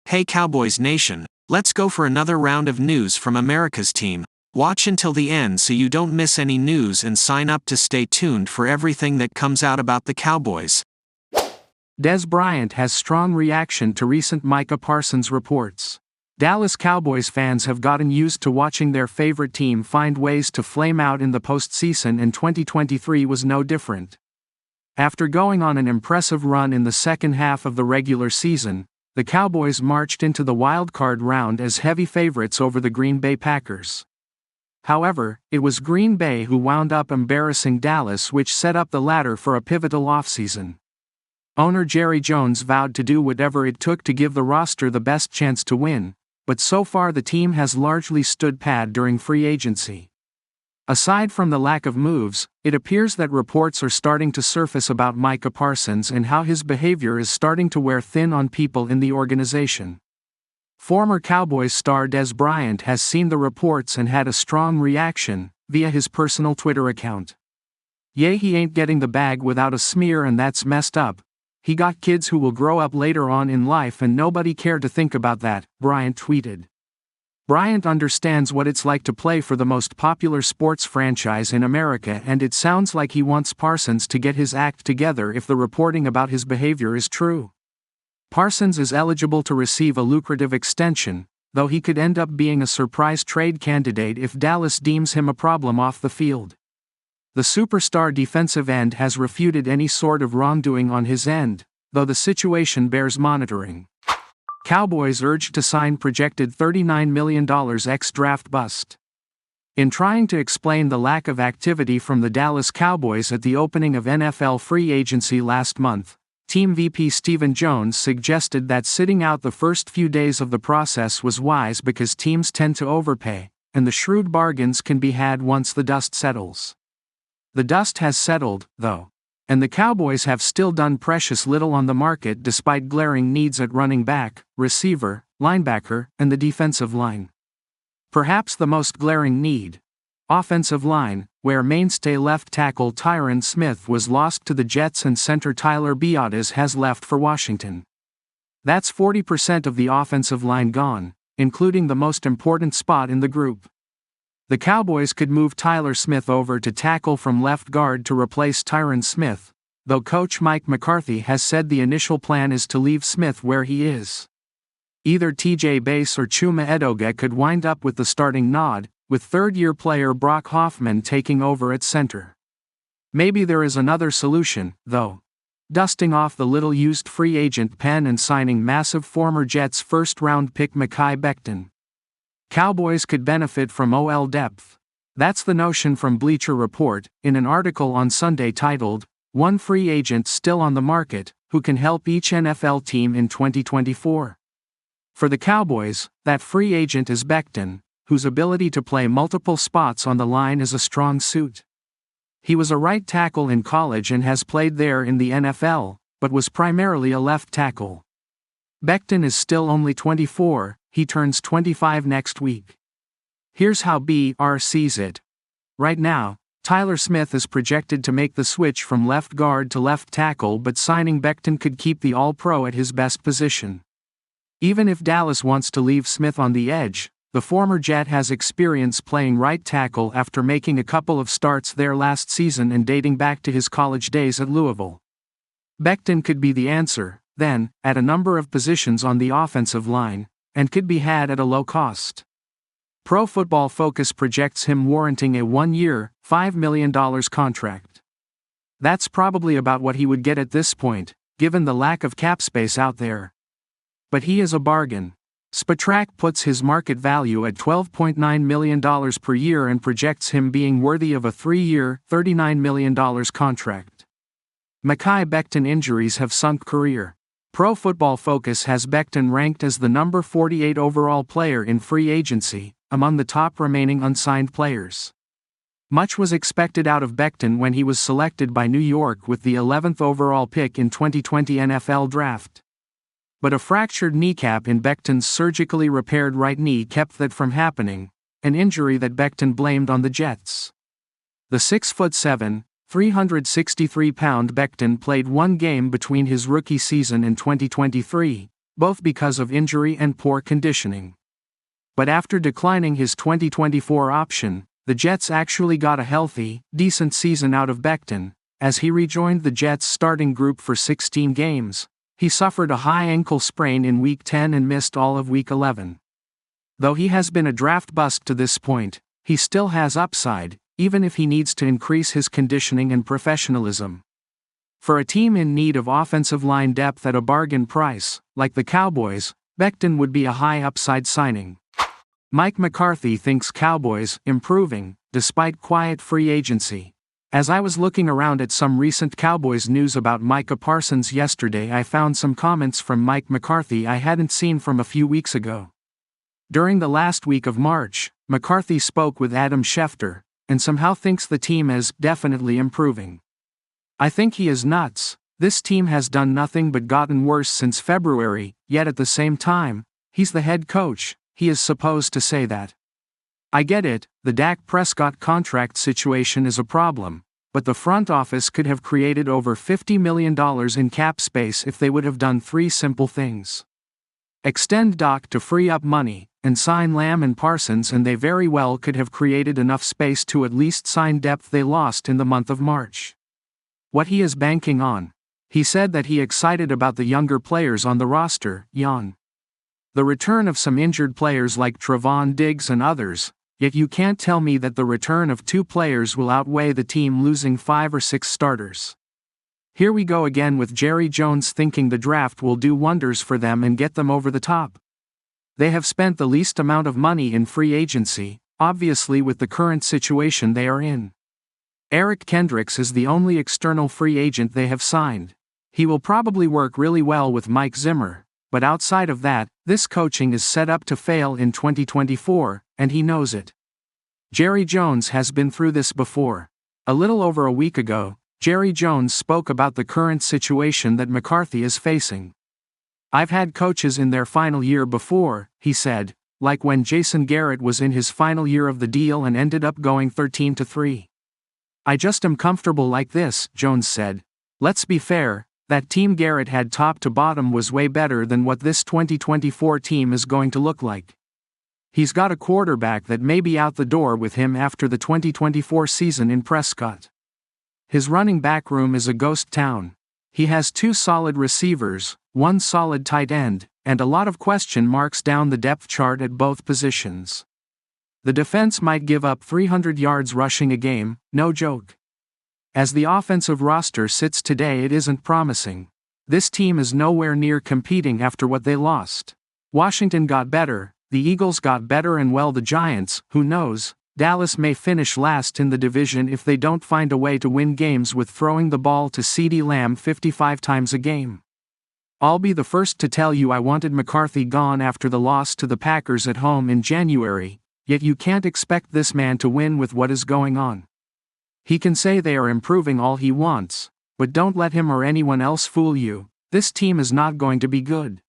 Hey Cowboys Nation, let's go for another round of news from America's team. Watch until the end so you don't miss any news and sign up to stay tuned for everything that comes out about the Cowboys. Dez Bryant has strong reaction to recent Micah Parsons reports. Dallas Cowboys fans have gotten used to watching their favorite team find ways to flame out in the postseason, and 2023 was no different. After going on an impressive run in the second half of the regular season, the Cowboys marched into the wild-card round as heavy favorites over the Green Bay Packers. However, it was Green Bay who wound up embarrassing Dallas, which set up the ladder for a pivotal offseason. Owner Jerry Jones vowed to do whatever it took to give the roster the best chance to win, but so far the team has largely stood pat during free agency. Aside from the lack of moves, it appears that reports are starting to surface about Micah Parsons and how his behavior is starting to wear thin on people in the organization. Former Cowboys star Dez Bryant has seen the reports and had a strong reaction via his personal Twitter account. "Yeah, he ain't getting the bag without a smear, and that's messed up. He got kids who will grow up later on in life and nobody cared to think about that," Bryant tweeted. Bryant understands what it's like to play for the most popular sports franchise in America, and it sounds like he wants Parsons to get his act together if the reporting about his behavior is true. Parsons is eligible to receive a lucrative extension, though he could end up being a surprise trade candidate if Dallas deems him a problem off the field. The superstar defensive end has refuted any sort of wrongdoing on his end, though the situation bears monitoring. Cowboys urged to sign projected $39 million ex-draft bust. In trying to explain the lack of activity from the Dallas Cowboys at the opening of NFL free agency last month, Team VP Stephen Jones suggested that sitting out the first few days of the process was wise because teams tend to overpay, and the shrewd bargains can be had once the dust settles. The dust has settled, though, and the Cowboys have still done precious little on the market despite glaring needs at running back, receiver, linebacker, and the defensive line. Perhaps the most glaring need: offensive line, where mainstay left tackle Tyron Smith was lost to the Jets and center Tyler Biadasz has left for Washington. That's 40% of the offensive line gone, including the most important spot in the group. The Cowboys could move Tyler Smith over to tackle from left guard to replace Tyron Smith, though coach Mike McCarthy has said the initial plan is to leave Smith where he is. Either TJ Bass or Chuma Edoga could wind up with the starting nod, with third-year player Brock Hoffman taking over at center. Maybe there is another solution, though: dusting off the little-used free agent pen and signing massive former Jets first-round pick Mekhi Becton. Cowboys could benefit from OL depth. That's the notion from Bleacher Report, in an article on Sunday titled, "One Free Agent Still on the Market, Who Can Help Each NFL Team in 2024?" For the Cowboys, that free agent is Becton, whose ability to play multiple spots on the line is a strong suit. He was a right tackle in college and has played there in the NFL, but was primarily a left tackle. Becton is still only 24, he turns 25 next week. Here's how BR sees it. Right now, Tyler Smith is projected to make the switch from left guard to left tackle, but signing Becton could keep the All-Pro at his best position. Even if Dallas wants to leave Smith on the edge, the former Jet has experience playing right tackle after making a couple of starts there last season and dating back to his college days at Louisville. Becton could be the answer, then, at a number of positions on the offensive line, and could be had at a low cost. Pro Football Focus projects him warranting a 1-year, $5 million contract. That's probably about what he would get at this point, given the lack of cap space out there. But he is a bargain. Spotrac puts his market value at $12.9 million per year and projects him being worthy of a 3-year, $39 million contract. Mekhi Becton injuries have sunk career. Pro Football Focus has Becton ranked as the number 48 overall player in free agency, among the top remaining unsigned players. Much was expected out of Becton when he was selected by New York with the 11th overall pick in 2020 NFL Draft. But a fractured kneecap in Becton's surgically repaired right knee kept that from happening, an injury that Becton blamed on the Jets. The 6'7", 363-pound Becton played one game between his rookie season and 2023, both because of injury and poor conditioning. But after declining his 2024 option, the Jets actually got a healthy, decent season out of Becton. As he rejoined the Jets starting group for 16 games, he suffered a high ankle sprain in Week 10 and missed all of Week 11. Though he has been a draft bust to this point, he still has upside, even if he needs to increase his conditioning and professionalism. For a team in need of offensive line depth at a bargain price, like the Cowboys, Becton would be a high upside signing. Mike McCarthy thinks Cowboys improving, despite quiet free agency. As I was looking around at some recent Cowboys news about Micah Parsons yesterday, I found some comments from Mike McCarthy I hadn't seen from a few weeks ago. During the last week of March, McCarthy spoke with Adam Schefter, and somehow thinks the team is definitely improving. I think he is nuts. This team has done nothing but gotten worse since February, yet at the same time, he's the head coach, he is supposed to say that. I get it, the Dak Prescott contract situation is a problem, but the front office could have created over $50 million in cap space if they would have done three simple things. Extend Doc to free up money, and sign Lamb and Parsons, and they very well could have created enough space to at least sign depth they lost in the month of March. What he is banking on. He said that he excited about the younger players on the roster, the return of some injured players like Trevon Diggs and others, yet you can't tell me that the return of two players will outweigh the team losing 5 or 6 starters. Here we go again with Jerry Jones thinking the draft will do wonders for them and get them over the top. They have spent the least amount of money in free agency, obviously with the current situation they are in. Eric Kendricks is the only external free agent they have signed. He will probably work really well with Mike Zimmer, but outside of that, this coaching is set up to fail in 2024, and he knows it. Jerry Jones has been through this before. A little over a week ago, Jerry Jones spoke about the current situation that McCarthy is facing. I've had coaches in their final year before, he said, like when Jason Garrett was in his final year of the deal and ended up going 13-3. I just am comfortable like this, Jones said. Let's be fair, that team Garrett had top to bottom was way better than what this 2024 team is going to look like. He's got a quarterback that may be out the door with him after the 2024 season in Prescott. His running back room is a ghost town. He has 2 solid receivers, 1 solid tight end, and a lot of question marks down the depth chart at both positions. The defense might give up 300 yards rushing a game, no joke. As the offensive roster sits today, it isn't promising. This team is nowhere near competing after what they lost. Washington got better, the Eagles got better, and well, the Giants, who knows, Dallas may finish last in the division if they don't find a way to win games with throwing the ball to CeeDee Lamb 55 times a game. I'll be the first to tell you I wanted McCarthy gone after the loss to the Packers at home in January, yet you can't expect this man to win with what is going on. He can say they are improving all he wants, but don't let him or anyone else fool you. This team is not going to be good.